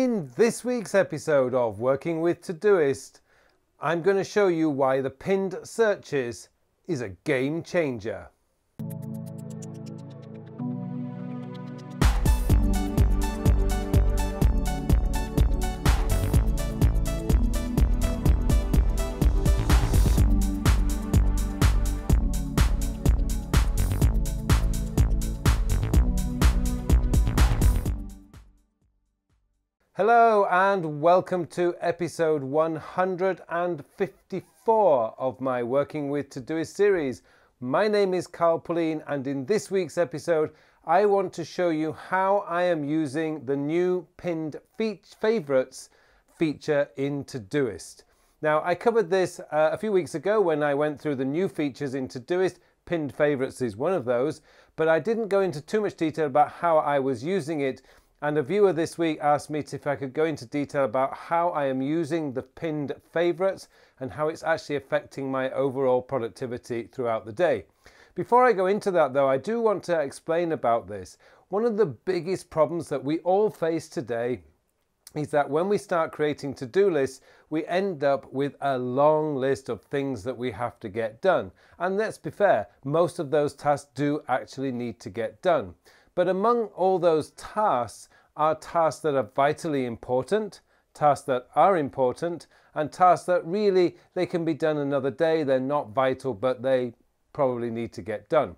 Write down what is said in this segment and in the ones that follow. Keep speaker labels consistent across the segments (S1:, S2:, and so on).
S1: In this week's episode of Working with Todoist, I'm going to show you why the pinned searches is a game changer. Hello and welcome to episode 154 of my Working with Todoist series. My name is Carl Pauline, and in this week's episode I want to show you how I am using the new pinned favorites feature in Todoist. Now, I covered this a few weeks ago when I went through the new features in Todoist. Pinned favorites is one of those, but I didn't go into too much detail about how I was using it. And a viewer this week asked me if I could go into detail about how I am using the pinned favorites and how it's actually affecting my overall productivity throughout the day. Before I go into that though, I do want to explain about this. One of the biggest problems that we all face today is that when we start creating to-do lists, we end up with a long list of things that we have to get done. And let's be fair, most of those tasks do actually need to get done. But among all those tasks are tasks that are vitally important, tasks that are important, and tasks that really, they can be done another day. They're not vital, but they probably need to get done.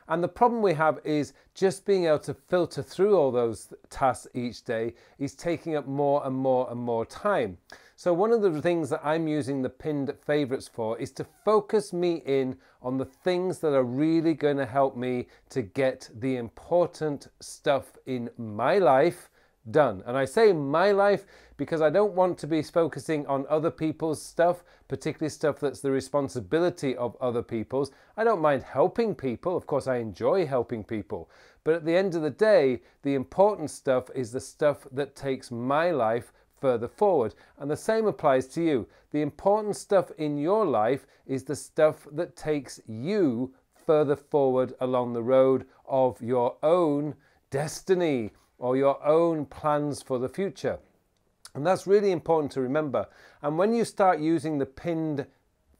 S1: And the problem we have is just being able to filter through all those tasks each day is taking up more and more and more time. So one of the things that I'm using the pinned favorites for is to focus me in on the things that are really going to help me to get the important stuff in my life done. And I say my life because I don't want to be focusing on other people's stuff, particularly stuff that's the responsibility of other people's. I don't mind helping people. Of course, I enjoy helping people. But at the end of the day, the important stuff is the stuff that takes my life further forward. And the same applies to you. The important stuff in your life is the stuff that takes you further forward along the road of your own destiny or your own plans for the future. And that's really important to remember. And when you start using the pinned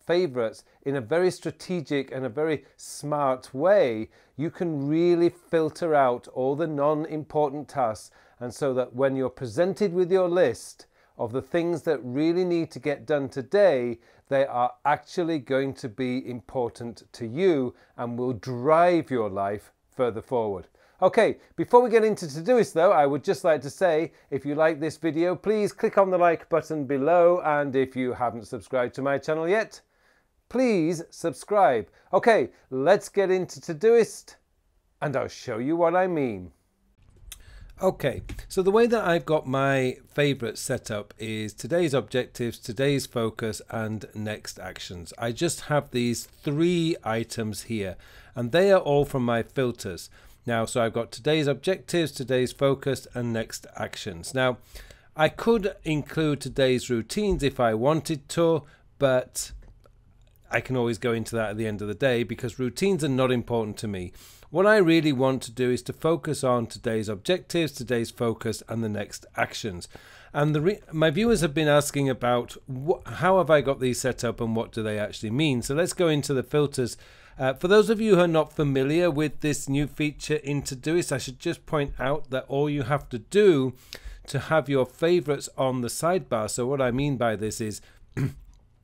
S1: favorites in a very strategic and a very smart way, you can really filter out all the non-important tasks. And so that when you're presented with your list of the things that really need to get done today, they are actually going to be important to you and will drive your life further forward. Okay, before we get into Todoist though, I would just like to say, if you like this video, please click on the like button below. And if you haven't subscribed to my channel yet, please subscribe. Okay, let's get into Todoist and I'll show you what I mean. Okay, so the way that I've got my favorites set up is today's objectives, today's focus, and next actions. I just have these three items here, and they are all from my filters. Now, so I've got today's objectives, today's focus, and next actions. Now, I could include today's routines if I wanted to, but I can always go into that at the end of the day because routines are not important to me. What I really want to do is to focus on today's objectives, today's focus, and the next actions. And my viewers have been asking about how have I got these set up and what do they actually mean. So let's go into the filters. For those of you who are not familiar with this new feature in Todoist, I should just point out that all you have to do to have your favorites on the sidebar. So what I mean by this is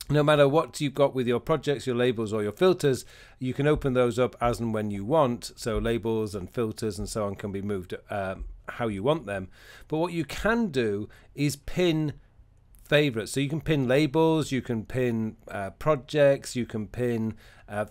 S1: no matter what you've got with your projects, your labels or your filters, you can open those up as and when you want. So labels and filters and so on can be moved how you want them. But what you can do is pin favorites. So you can pin labels, you can pin projects, you can pin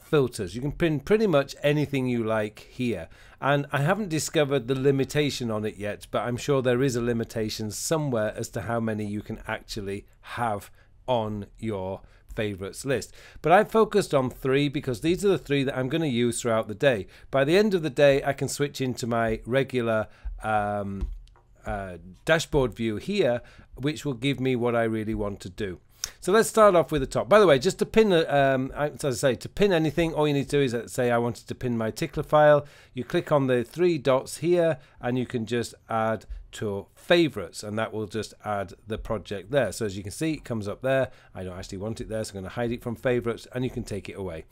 S1: filters. You can pin pretty much anything you like here. And I haven't discovered the limitation on it yet, but I'm sure there is a limitation somewhere as to how many you can actually have on your favorites list. But I've focused on three because these are the three that I'm going to use throughout the day. By the end of the day, I can switch into my regular dashboard view here, which will give me what I really want to do. So let's start off with the top. By the way, just to pin, as I say, to pin anything, all you need to do is, let's say I wanted to pin my tickler file. You click on the three dots here and you can just add to favorites, and that will just add the project there. So as you can see, it comes up there. I don't actually want it there, so I'm going to hide it from favorites, and you can take it away.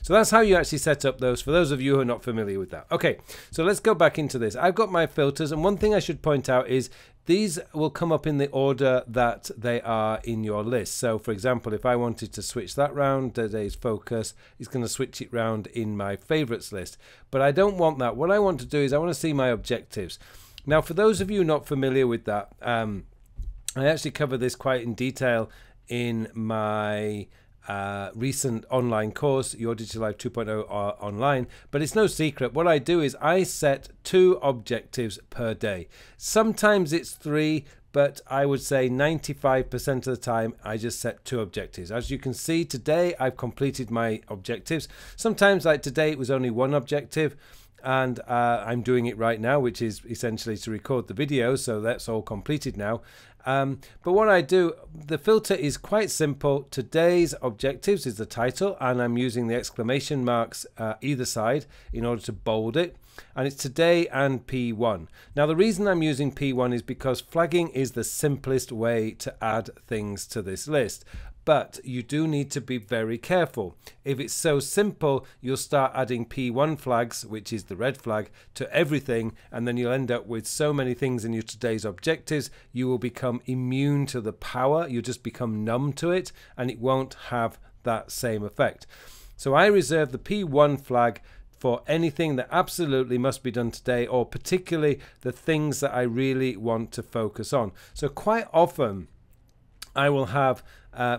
S1: So that's how you actually set up those, for those of you who are not familiar with that. Okay, so let's go back into this. I've got my filters, and one thing I should point out is these will come up in the order that they are in your list. So for example, if I wanted to switch that round, today's focus, it's going to switch it round in my favorites list. But I don't want that. What I want to do is I want to see my objectives. Now, for those of you not familiar with that, I actually cover this quite in detail in my recent online course, Your Digital Life 2.0 online, but it's no secret. What I do is I set 2 objectives per day. Sometimes it's 3, but I would say 95% of the time I just set 2 objectives. As you can see, today I've completed my objectives. Sometimes, like today, it was only 1 objective, and I'm doing it right now, which is essentially to record the video, so that's all completed now. But what I do, the filter is quite simple. Today's objectives is the title, and I'm using the exclamation marks either side in order to bold it, and it's today and P1. Now the reason I'm using P1 is because flagging is the simplest way to add things to this list. But you do need to be very careful. If it's so simple, you'll start adding P1 flags, which is the red flag, to everything, and then you'll end up with so many things in your today's objectives, you will become immune to the power. You'll just become numb to it, and it won't have that same effect. So I reserve the P1 flag for anything that absolutely must be done today, or particularly the things that I really want to focus on. So quite often, I will have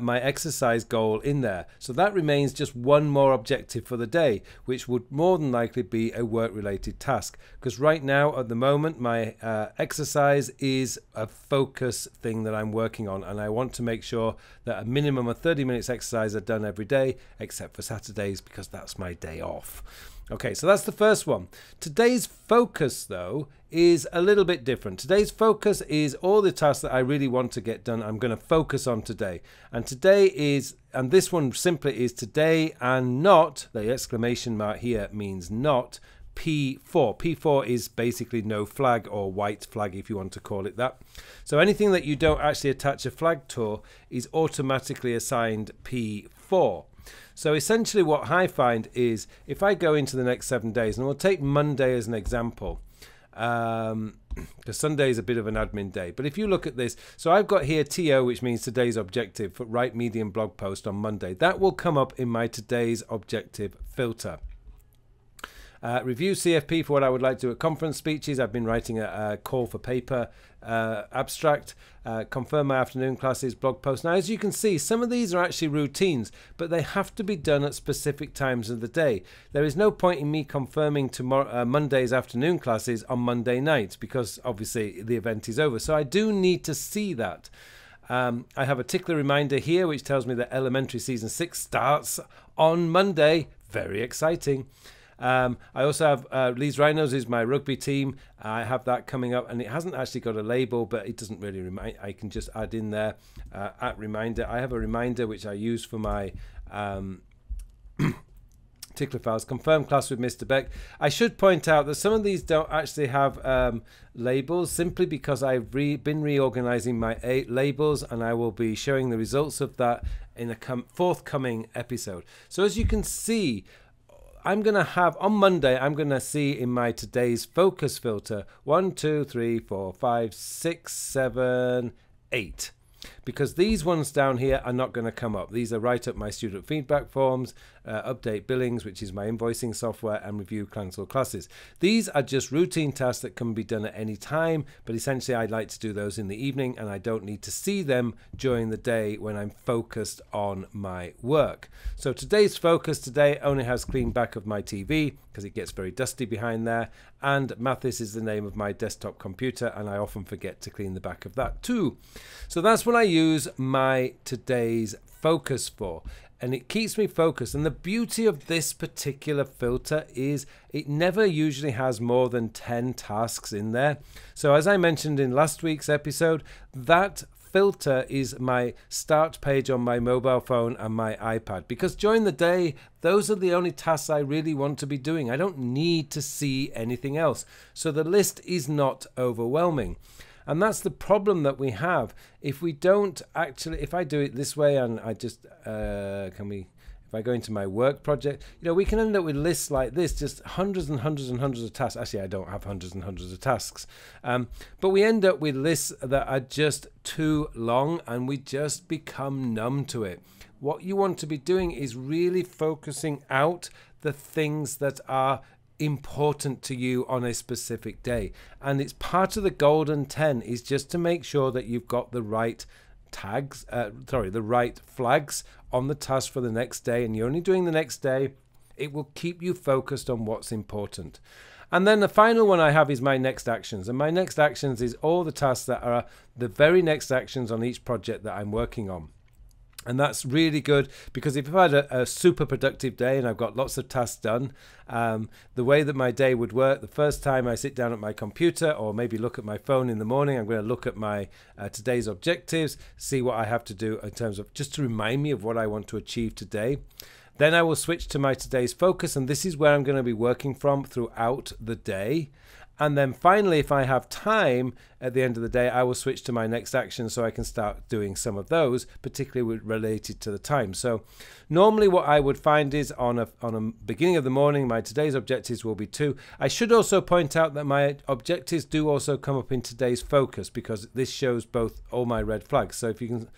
S1: my exercise goal in there. So that remains just 1 more objective for the day, which would more than likely be a work-related task. Because right now, at the moment, my exercise is a focus thing that I'm working on, and I want to make sure that a minimum of 30 minutes exercise are done every day, except for Saturdays, because that's my day off. Okay, so that's the first one. Today's focus, though, is a little bit different. Today's focus is all the tasks that I really want to get done. I'm going to focus on today. And today is, and this one simply is today and not, the exclamation mark here means not, P4. P4 is basically no flag, or white flag if you want to call it that. So anything that you don't actually attach a flag to is automatically assigned P4. So essentially what I find is if I go into the next 7 days, and we'll take Monday as an example, because Sunday is a bit of an admin day. But if you look at this, so I've got here TO, which means today's objective, for write medium blog post on Monday. That will come up in my today's objective filter. Review CFP for what I would like to do at conference speeches. I've been writing a call for paper abstract. Confirm my afternoon classes, blog post. Now, as you can see, some of these are actually routines, but they have to be done at specific times of the day. There is no point in me confirming tomorrow, Monday's afternoon classes on Monday night, because obviously the event is over. So I do need to see that. I have a tickler reminder here, which tells me that elementary season 6 starts on Monday. Very exciting. I also have Leeds Rhinos is my rugby team. I have that coming up, and it hasn't actually got a label, but it doesn't really remind. I can just add in there at reminder. I have a reminder which I use for my tickler files. Confirm class with Mr. Beck. I should point out that some of these don't actually have labels, simply because I've been reorganizing my 8 labels, and I will be showing the results of that in a forthcoming episode. So as you can see, I'm going to have, on Monday, I'm going to see in my today's focus filter 1, 2, 3, 4, 5, 6, 7, 8. Because these ones down here are not going to come up. These are right up my student feedback forms, update billings, which is my invoicing software, and review cancel classes. These are just routine tasks that can be done at any time, but essentially I'd like to do those in the evening, and I don't need to see them during the day when I'm focused on my work. So today's focus today only has clean back of my TV, because it gets very dusty behind there, and Mathis is the name of my desktop computer, and I often forget to clean the back of that too. So that's what I use my today's focus for, and it keeps me focused. And the beauty of this particular filter is it never usually has more than 10 tasks in there. So as I mentioned in last week's episode, that filter is my start page on my mobile phone and my iPad, because during the day, those are the only tasks I really want to be doing. I don't need to see anything else. So the list is not overwhelming. And that's the problem that we have. If we don't actually, if I do it this way and I just, if I go into my work project, we can end up with lists like this, just hundreds and hundreds and hundreds of tasks. Actually, I don't have hundreds and hundreds of tasks. But we end up with lists that are just too long and we just become numb to it. What you want to be doing is really focusing out the things that are important to you on a specific day. And it's part of the golden 10 is just to make sure that you've got the right tags, the right flags on the task for the next day, and you're only doing the next day. It will keep you focused on what's important. And then the final one I have is my next actions, and my next actions is all the tasks that are the very next actions on each project that I'm working on. And that's really good, because if I've had a super productive day and I've got lots of tasks done, the way that my day would work, the first time I sit down at my computer or maybe look at my phone in the morning, I'm going to look at my today's objectives, see what I have to do in terms of just to remind me of what I want to achieve today. Then I will switch to my today's focus, and this is where I'm going to be working from throughout the day. And then finally, if I have time at the end of the day, I will switch to my next action so I can start doing some of those, particularly related to the time. So normally what I would find is on a beginning of the morning, my today's objectives will be 2. I should also point out that my objectives do also come up in today's focus, because this shows both all my red flags. So if you can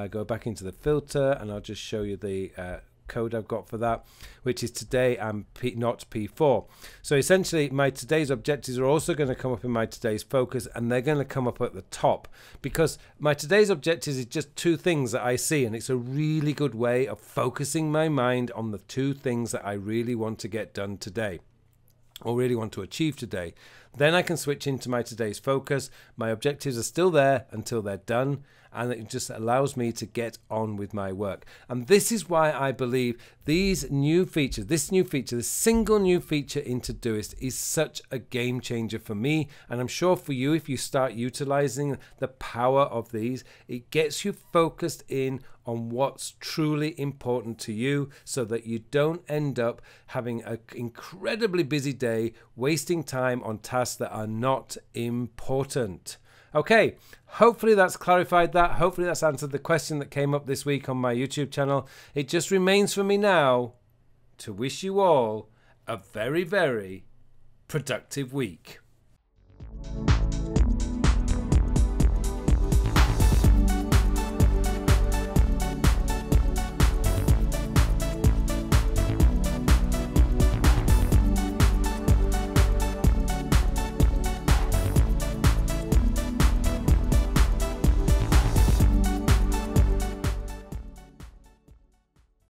S1: go back into the filter, and I'll just show you the code I've got for that, which is today and not P4. So essentially my today's objectives are also going to come up in my today's focus, and they're going to come up at the top, because my today's objectives is just 2 things that I see, and it's a really good way of focusing my mind on the 2 things that I really want to get done today, or really want to achieve today. Then I can switch into my today's focus. My objectives are still there until they're done, and it just allows me to get on with my work. And this is why I believe this single new feature in Todoist is such a game changer for me, and I'm sure for you, if you start utilizing the power of these, it gets you focused in on what's truly important to you, so that you don't end up having an incredibly busy day, wasting time on tasks that are not important. Okay, hopefully that's clarified that. Hopefully that's answered the question that came up this week on my YouTube channel. It just remains for me now to wish you all a very, very productive week.